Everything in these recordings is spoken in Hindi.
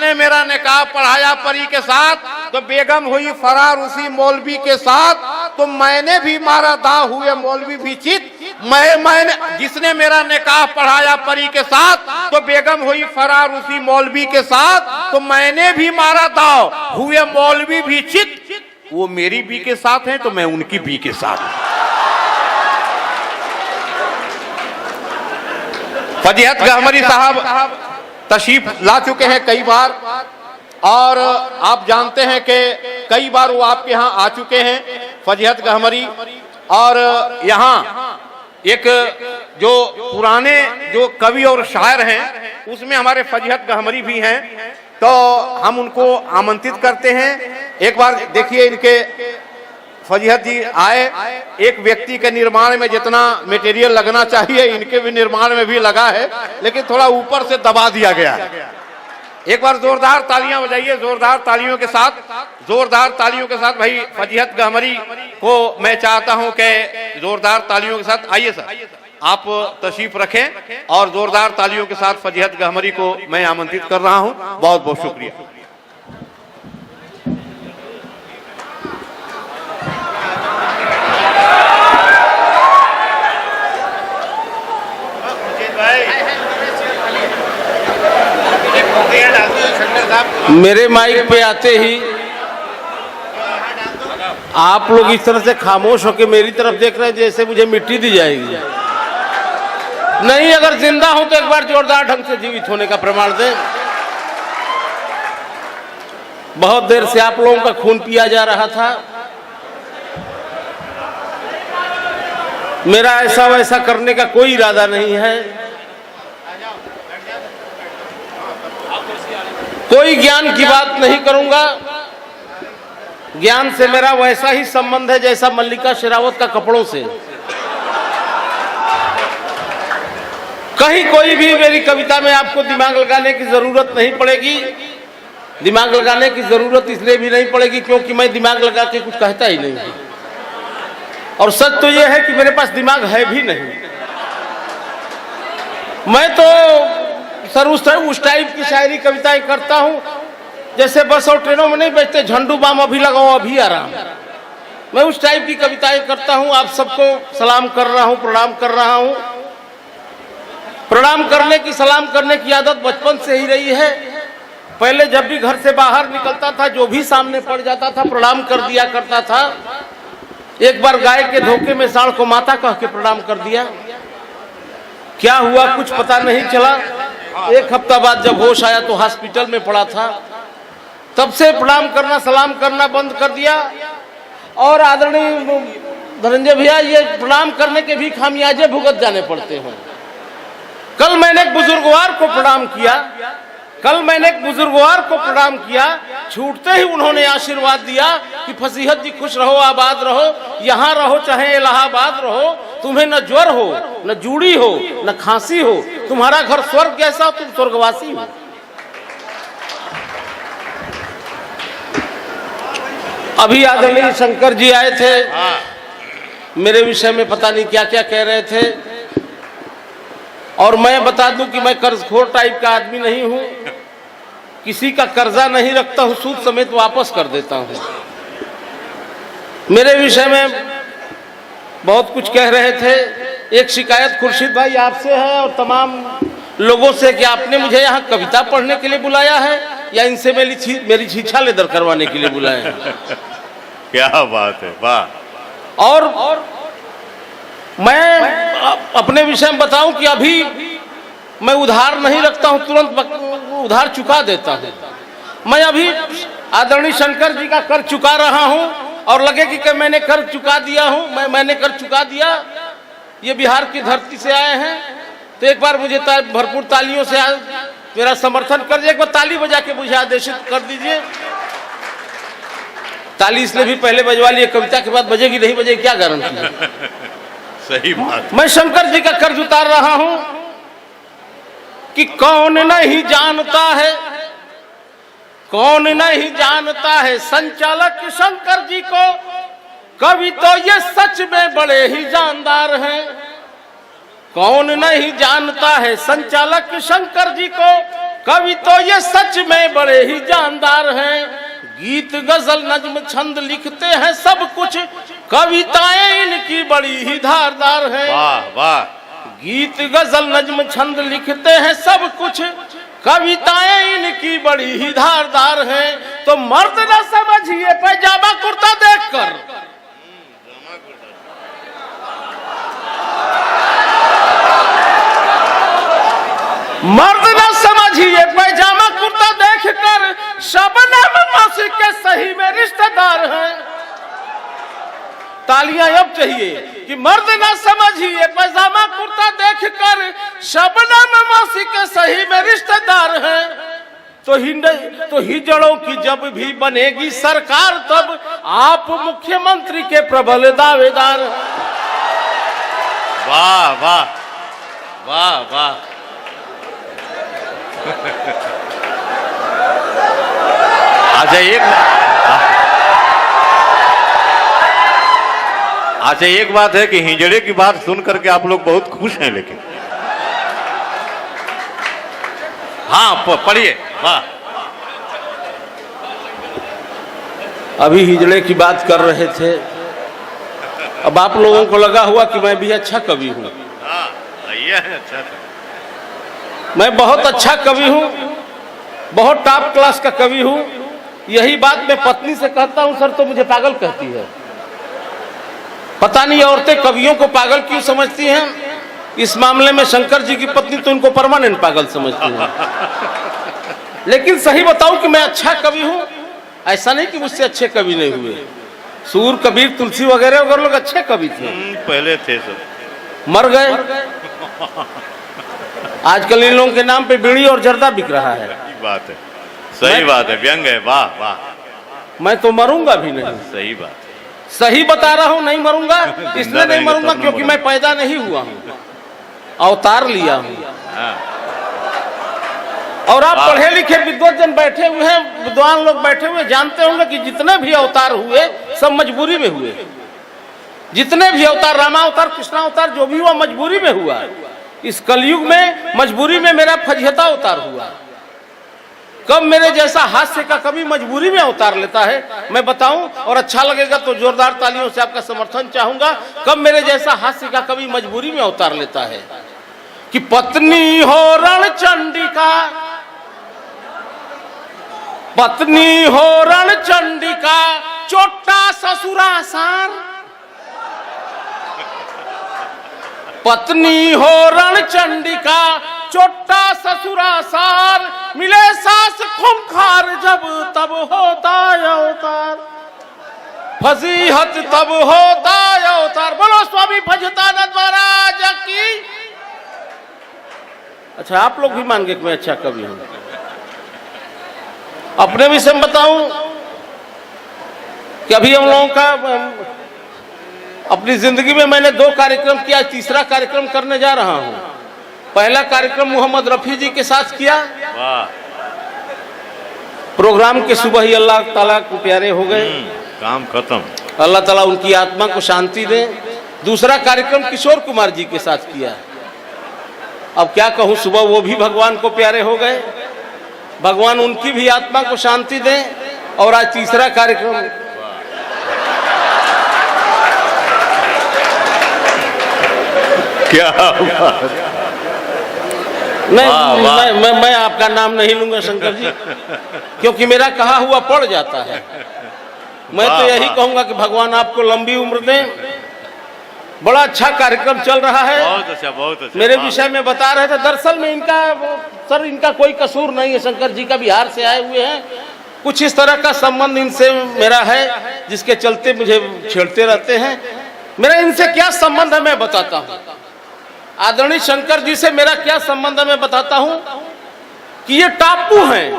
जिसने मेरा निकाह पढ़ाया परी के साथ, तो बेगम हुई फरार उसी मौलवी के साथ। तो मैंने भी मारा दाव, हुए मौलवी भी चित। मैंने जिसने मेरा निकाह पढ़ाया परी के साथ, तो बेगम हुई फरार उसी मौलवी के साथ। तो मैंने भी मारा दाव, हुए मौलवी भी चित। वो मेरी बी के साथ हैं तो मैं उनकी बी के साथ हूं। फजीहत गहमरी साहब तशरीफ ला चुके हैं कई बार, और आप जानते हैं कि कई बार वो आपके यहाँ आ चुके हैं फजीहत गहमरी। और यहाँ एक जो पुराने जो कवि और शायर हैं, उसमें हमारे फजीहत गहमरी भी हैं, तो हम उनको आमंत्रित करते हैं। एक बार देखिए, इनके फजीहत जी आए। एक व्यक्ति के निर्माण में जितना मटेरियल लगना चाहिए, इनके भी निर्माण में भी लगा है, लेकिन थोड़ा ऊपर से दबा दिया गया है। एक बार जोरदार तालियां बजाइए, जोरदार तालियों के साथ, जोरदार तालियों के साथ भाई फजीहत गहमरी को मैं चाहता हूं कि जोरदार तालियों के साथ आइए सर, आप तशरीफ रखें और जोरदार तालियों के साथ फजीहत गहमरी को मैं आमंत्रित कर रहा हूं। बहुत बहुत शुक्रिया। मेरे माइक पे आते ही आप लोग इस तरह से खामोश होकर मेरी तरफ देख रहे हैं जैसे मुझे मिट्टी दी जाएगी। नहीं, अगर जिंदा हो तो एक बार जोरदार ढंग से जीवित होने का प्रमाण दें। बहुत देर से आप लोगों का खून पिया जा रहा था। मेरा ऐसा वैसा करने का कोई इरादा नहीं है। कोई ज्ञान की बात नहीं करूंगा। ज्ञान से मेरा वैसा ही संबंध है जैसा मल्लिका शेरावत का कपड़ों से। कहीं कोई भी मेरी कविता में आपको दिमाग लगाने की जरूरत नहीं पड़ेगी। दिमाग लगाने की जरूरत इसलिए भी नहीं पड़ेगी क्योंकि मैं दिमाग लगा के कुछ कहता ही नहीं। और सच तो यह है कि मेरे पास दिमाग है भी नहीं। मैं तो सर उस टाइप की शायरी कविताएं करता हूं जैसे बस और ट्रेनों में नहीं बेचते, झंडू बाम अभी लगाओ अभी आराम। मैं उस टाइप की कविताएं करता हूं। आप सबको सलाम कर रहा हूं, प्रणाम कर रहा हूं। प्रणाम करने की, सलाम करने की आदत बचपन से ही रही है। पहले जब भी घर से बाहर निकलता था, जो भी सामने पड़ जाता था प्रणाम कर दिया करता था। एक बार गाय के धोखे में सांड को माता कह के प्रणाम कर दिया। क्या हुआ कुछ पता नहीं चला। एक हफ्ता बाद जब होश आया तो हॉस्पिटल में पड़ा था। तब से प्रणाम करना, सलाम करना बंद कर दिया। और आदरणीय धनंजय भैया, ये प्रणाम करने के भी खामियाजे भुगत जाने पड़ते हैं। कल मैंने एक बुजुर्गवार को प्रणाम किया। छूटते ही उन्होंने आशीर्वाद दिया कि फसीहत जी खुश रहो, आबाद रहो, यहाँ रहो चाहे इलाहाबाद रहो। तुम्हें न ज्वर हो, न जूड़ी हो, न खांसी हो। तुम्हारा घर स्वर्ग जैसा, तुम स्वर्गवासी हो। अभी आदरणीय शंकर जी आए थे, मेरे विषय में पता नहीं क्या क्या कह रहे थे। और मैं बता दूं कि मैं कर्जखोर टाइप का आदमी नहीं हूं। किसी का कर्जा नहीं रखता हूं, सूद समेत वापस कर देता हूं। मेरे विषय में बहुत कुछ कह रहे थे। एक शिकायत खुर्शीद भाई आपसे है और तमाम लोगों से कि आपने मुझे यहाँ कविता पढ़ने के लिए बुलाया है या इनसे मेरी छीछा लेदर करवाने के लिए बुलाया है। क्या बात है, वाह। और मैं अपने विषय में बताऊं कि अभी मैं उधार नहीं रखता हूं, तुरंत उधार चुका देता हूं। मैं अभी आदरणीय शंकर जी का कर चुका रहा हूं और लगे कि मैंने कर चुका दिया हूं। मैंने कर चुका दिया। ये बिहार की धरती से आए हैं तो एक बार मुझे भरपूर तालियों से मेरा समर्थन कर दीजिए। एक बार ताली बजा के मुझे आदेशित कर दीजिए। ताली इसलिए भी पहले बजवा लिए, कविता के बाद बजेगी नहीं बजेगी क्या गारंटी है। सही बात। मैं शंकर जी का कर्ज उतार रहा हूं कि कौन नहीं जानता है संचालक शंकर जी को। कवि तो ये सच में बड़े ही जानदार हैं। कौन नहीं जानता है संचालक शंकर जी को। कवि तो ये सच में बड़े ही जानदार हैं। गीत गजल नज्म छंद लिखते हैं सब कुछ, कविताएं इनकी बड़ी ही धारदार हैं। वाह वाह। गीत गजल नज्म छंद लिखते हैं सब कुछ, कविताएं इनकी बड़ी ही धारदार हैं। तो मर्द न समझिए पैजामा कुर्ता देखकर, मर्द न समझिए पैजामा कुर्ता देखकर, शबनम मौसी के सही में रिश्तेदार हैं। तालियां अब चाहिए कि मर्द न समझिए पैजामा कुर्ता देखकर, शबनम मौसी के सही में रिश्तेदार हैं। तो हिजड़ों की जब भी बनेगी सरकार, तब आप मुख्यमंत्री के प्रबल दावेदार हैं। वाह वाह वाह वाह। अच्छा एक बात है कि हिजड़े की बात सुन करके आप लोग बहुत खुश हैं, लेकिन हाँ पढ़िए। वाह। अभी हिजड़े की बात कर रहे थे, अब आप लोगों को लगा हुआ कि मैं भी अच्छा कवि हूँ। अच्छा, मैं बहुत अच्छा कवि हूँ, बहुत टॉप क्लास का कवि हूँ। यही बात मैं पत्नी से कहता हूँ, सर तो मुझे पागल कहती है। पता नहीं औरतें कवियों को पागल क्यों समझती हैं। इस मामले में शंकर जी की पत्नी तो उनको परमानेंट पागल समझती है। लेकिन सही बताऊं कि मैं अच्छा कवि हूं, ऐसा नहीं कि मुझसे अच्छे कवि नहीं हुए। सूर, कबीर, तुलसी वगैरह वगैरह लोग अच्छे कवि थे, पहले थे सब, मर गए। आजकल इन लोगों के नाम पे बीड़ी और जर्दा बिक रहा है। बात है, सही बात है, व्यंग है। वाह वाह। मैं तो मरूंगा भी नहीं। सही बात, सही बता रहा हूं, नहीं मरूंगा। इसलिए नहीं मरूंगा क्योंकि मैं पैदा नहीं हुआ हूं, अवतार लिया हूं। और आप पढ़े लिखे विद्वजन बैठे हुए हैं, विद्वान लोग बैठे हुए, जानते होंगे कि जितने भी अवतार हुए सब मजबूरी में हुए। जितने भी अवतार, रामावतार, कृष्णावतार, जो भी हुआ मजबूरी में हुआ। इस कलयुग में मजबूरी में मेरा फजहता अवतार हुआ। कब मेरे जैसा हास्य का कभी मजबूरी में अवतार लेता है, मैं बताऊं, और अच्छा लगेगा तो जोरदार तालियों से आपका समर्थन चाहूंगा। कब मेरे जैसा हास्य का कभी मजबूरी में अवतार लेता है कि पत्नी हो रणचंडिका, पत्नी हो रणचंडिका, चोटा ससुरा सार। पत्नी हो रणचंडिका, चोटा ससुरा सार, मिले सास खूंखार जब तब होता अवतार, फजीहत तब होता अवतार। बोलो स्वामी फजतानंद महाराज की। अच्छा, आप लोग भी मान गए कि मैं अच्छा कवि हूं। अपने विषय में बताऊं कि अभी हम लोगों का अपनी जिंदगी में मैंने 2 कार्यक्रम किया, तीसरा कार्यक्रम करने जा रहा हूं। पहला कार्यक्रम मोहम्मद रफी जी के साथ किया। प्रोग्राम के सुबह ही अल्लाह ताला को प्यारे हो गए, काम खत्म। अल्लाह ताला उनकी आत्मा को शांति दे। दूसरा कार्यक्रम किशोर कुमार जी के साथ किया। अब क्या कहूं, सुबह वो भी भगवान को प्यारे हो गए, भगवान उनकी भी आत्मा को शांति दे। और आज तीसरा कार्यक्रम क्या मैं आपका नाम नहीं लूंगा शंकर जी, क्योंकि मेरा कहा हुआ पड़ जाता है। मैं तो यही कहूंगा कि भगवान आपको लंबी उम्र दें। बड़ा अच्छा कार्यक्रम चल रहा है। बहुत अच्छा, बहुत अच्छा। मेरे विषय में बता रहे थे, दरअसल में इनका कोई कसूर नहीं है। शंकर जी का बिहार से आए हुए हैं, कुछ इस तरह का संबंध इनसे मेरा है जिसके चलते मुझे छेड़ते रहते हैं। मेरा इनसे क्या संबंध है मैं बताता हूँ। आदरणीय शंकर जी से मेरा क्या संबंध है मैं बताता हूं कि ये टापू हैं,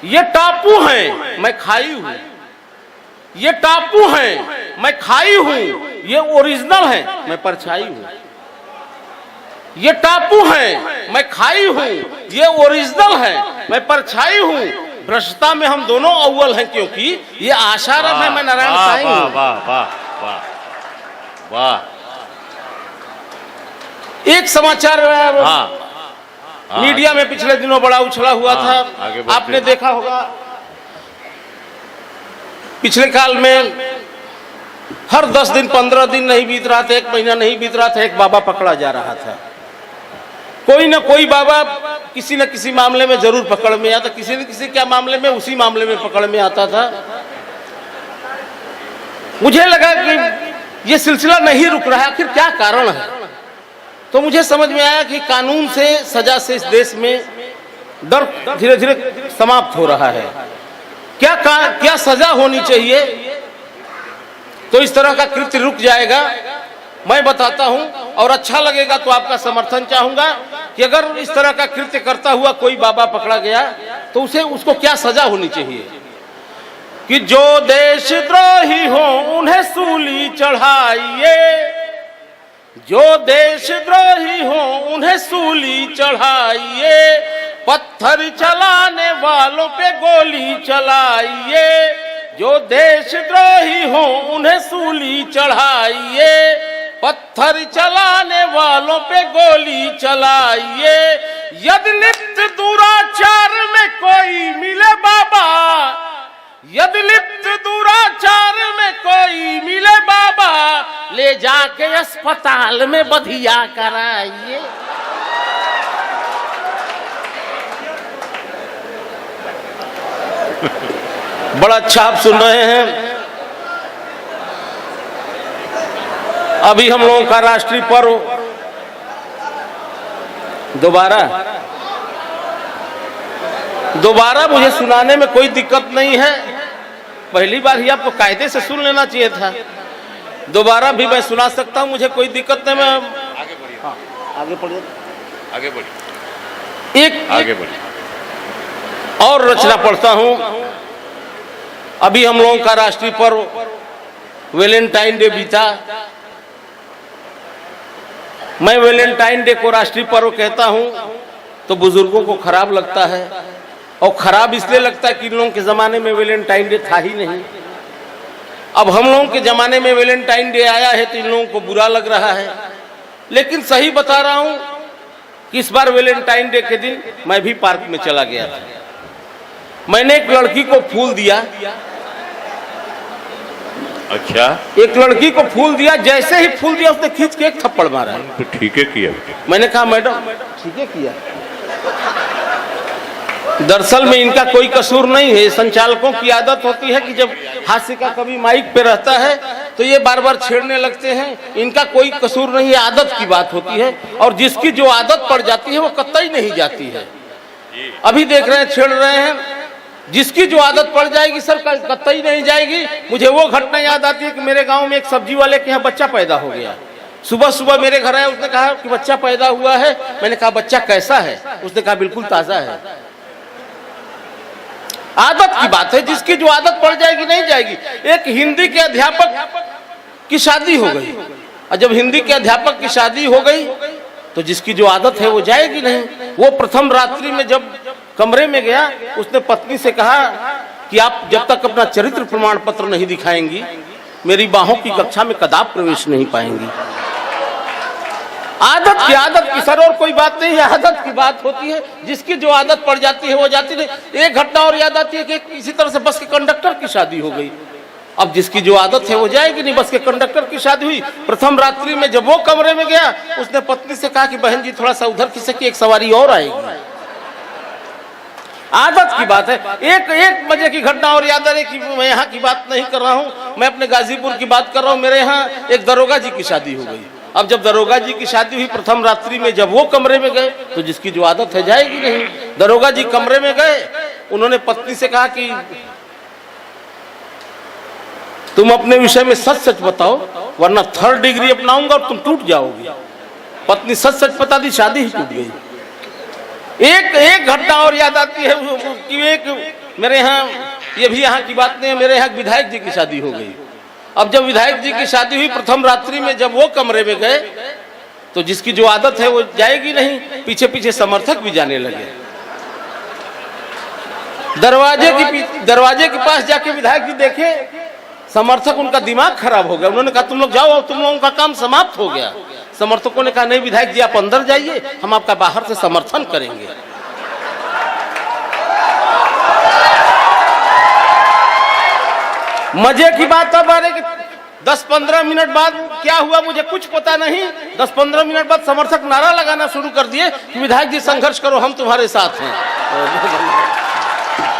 ये टापू हैं, मैं खाई हूं। ये टापू हैं, मैं खाई हूं। ये ओरिजिनल है, मैं परछाई हूं। ये टापू हैं, मैं खाई हूं। ये ओरिजिनल है, मैं परछाई हूं। भ्रष्टता में हम दोनों अव्वल हैं, क्योंकि ये आशाराम है, मैं नारायण साईं हूं। वाह वाह वाह वाह। एक समाचार मीडिया में पिछले दिनों बड़ा उछला हुआ था, आपने देखा होगा। पिछले काल में हर 10 दिन 15 दिन नहीं बीत रहा था, 1 महीना नहीं बीत रहा था, एक बाबा पकड़ा जा रहा था। कोई ना कोई बाबा किसी न किसी मामले में जरूर पकड़ में आता, किसी न किसी क्या मामले में, उसी मामले में पकड़ में आता था। मुझे लगा कि ये सिलसिला नहीं रुक रहा, आखिर क्या कारण है। तो मुझे समझ में आया कि कानून से, सजा से इस देश में डर धीरे धीरे समाप्त हो रहा है। क्या सजा होनी चाहिए तो इस तरह का कृत्य रुक जाएगा, मैं बताता हूं, और अच्छा लगेगा तो आपका समर्थन चाहूंगा कि अगर इस तरह का कृत्य करता हुआ कोई बाबा पकड़ा गया तो उसको क्या सजा होनी चाहिए। कि जो देशद्रोही हो उन्हें सूली चढ़ाइए, जो देशद्रोही हो उन्हें सूली चढ़ाइए, पत्थर चलाने वालों पे गोली चलाइए, जो देशद्रोही हो उन्हें सूली चढ़ाइए, पत्थर चलाने वालों पे गोली चलाइए। यदि लिप्त दुराचार में कोई मिले बाबा, यदि लिप्त दुराचार में कोई मिले बाबा, ले जाके अस्पताल में बधिया कराइए। बड़ा अच्छा आप सुन रहे हैं। अभी हम लोगों का राष्ट्रीय पर्व दोबारा मुझे सुनाने में कोई दिक्कत नहीं है। पहली बार ही आपको कायदे से सुन लेना चाहिए था, दोबारा भी मैं सुना सकता हूं, मुझे कोई दिक्कत नहीं। मैं आगे बढ़िए, हाँ, आगे बढ़िए, आगे बढ़िए। और रचना पढ़ता हूं। अभी हम लोगों का राष्ट्रीय पर्व वैलेंटाइन डे बीता। मैं वैलेंटाइन डे को राष्ट्रीय पर्व कहता हूं तो बुजुर्गों को खराब लगता है, और खराब इसलिए लगता है कि इन लोगों के जमाने में वैलेंटाइन डे था ही नहीं। अब हम लोगों के जमाने में वैलेंटाइन डे आया है तो इन लोगों को बुरा लग रहा है। लेकिन सही बता रहा हूं कि इस बार वैलेंटाइन डे के दिन मैं भी पार्क में चला गया था। मैंने एक लड़की को फूल दिया। अच्छा, एक लड़की को फूल दिया, जैसे ही फूल दिया उसने खींच के एक थप्पड़ मारा। तो ठीक है किया। मैंने कहा मैडम ठीक है किया। दरअसल में इनका कोई कसूर नहीं है, संचालकों की आदत होती है कि जब हास्य का कभी माइक पे रहता है तो ये बार बार छेड़ने लगते हैं। इनका कोई कसूर नहीं है, आदत की बात होती है, और जिसकी जो आदत पड़ जाती है वो कतई नहीं जाती है। अभी देख रहे हैं छेड़ रहे हैं, जिसकी जो आदत पड़ जाएगी सर कतई नहीं जाएगी। मुझे वो घटना याद आती है कि मेरे गांव में एक सब्जी वाले के यहाँ बच्चा पैदा हो गया। सुबह सुबह मेरे घर आया, उसने कहा कि बच्चा पैदा हुआ है। मैंने कहा बच्चा कैसा है? उसने कहा बिल्कुल ताजा है। आदत की बात है, जिसकी जो आदत पड़ जाएगी नहीं जाएगी। एक हिंदी के अध्यापक की शादी हो गई, और जब हिंदी के अध्यापक की शादी हो गई तो जिसकी जो आदत है वो जाएगी नहीं। वो प्रथम रात्रि में जब कमरे में गया, उसने पत्नी से कहा कि आप जब तक अपना चरित्र प्रमाण पत्र नहीं दिखाएंगी, मेरी बाहों की कक्षा में कदाप प्रवेश नहीं पाएंगी। आदत की सर, और कोई बात नहीं है, आदत की बात होती है। जिसकी जो आदत पड़ जाती है वो जाती नहीं। एक घटना और याद आती है कि इसी तरह से बस के कंडक्टर की शादी हो गई। अब जिसकी जो आदत है वो जाएगी नहीं। बस के कंडक्टर की शादी हुई, प्रथम रात्रि में जब वो कमरे में गया, उसने पत्नी से कहा कि बहन जी थोड़ा सा उधर खिसकी, एक सवारी और आएगी। आदत की बात है। एक मजे की घटना और याद आ रही कि मैं यहाँ की बात नहीं कर रहा हूँ, मैं अपने गाजीपुर की बात कर रहा हूँ। मेरे यहाँ एक दरोगा जी की शादी हो गई। अब जब दरोगा जी की शादी हुई, प्रथम रात्रि में जब वो कमरे में गए तो जिसकी जो आदत है जाएगी नहीं। दरोगा जी कमरे में गए, उन्होंने पत्नी से कहा कि तुम अपने विषय में सच सच बताओ, वरना 3rd डिग्री अपनाऊंगा और तुम टूट जाओगी। पत्नी सच सच बता दी, शादी ही टूट गई। एक घटना और याद आती है कि एक मेरे यहाँ, ये भी यहाँ की बात नहीं है, मेरे यहाँ विधायक जी की शादी हो गई। अब जब विधायक जी की शादी हुई, प्रथम रात्रि में जब वो कमरे में गए तो जिसकी जो आदत है वो जाएगी नहीं। पीछे पीछे समर्थक भी जाने लगे। दरवाजे के पास जाके विधायक जी देखे, समर्थक, उनका दिमाग खराब हो गया। उन्होंने कहा तुम लोग जाओ, तुम लोगों का काम समाप्त हो गया। समर्थकों ने कहा नहीं विधायक जी आप अंदर जाइए, हम आपका बाहर से समर्थन करेंगे। मजे की बात तब आ रही कि 10-15 मिनट बाद क्या हुआ मुझे कुछ पता नहीं। 10-15 मिनट बाद समर्थक नारा लगाना शुरू कर दिए कि विधायक जी संघर्ष करो, हम तुम्हारे साथ हैं।